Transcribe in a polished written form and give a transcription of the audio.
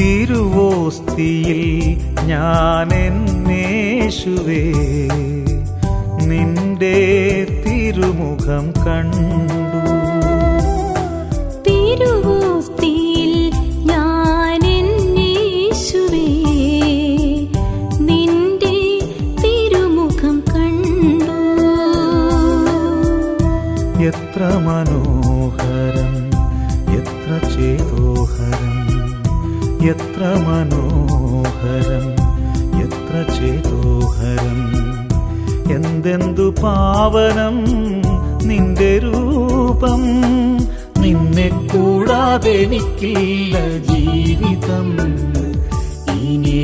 തിരുവോസ്തിയിൽ ഞാൻ എന്നേശുവേ നിന്റെ തിരുമുഖം കണ്ടു. തിരുവോസ്തിയിൽ ഞാൻ എന്നേശുവേ നിന്റെ തിരുമുഖം കണ്ടു. എത്ര മനോഹരം, എത്ര ചേതോഹരം, എത്ര മനോഹരം, എത്ര ചേതോഹരം. എന്തെന്തു പാവനം നിന്റെ രൂപം, നിന്നെ കൂടാതെ എനിക്കില്ല ജീവിതം. ഇനി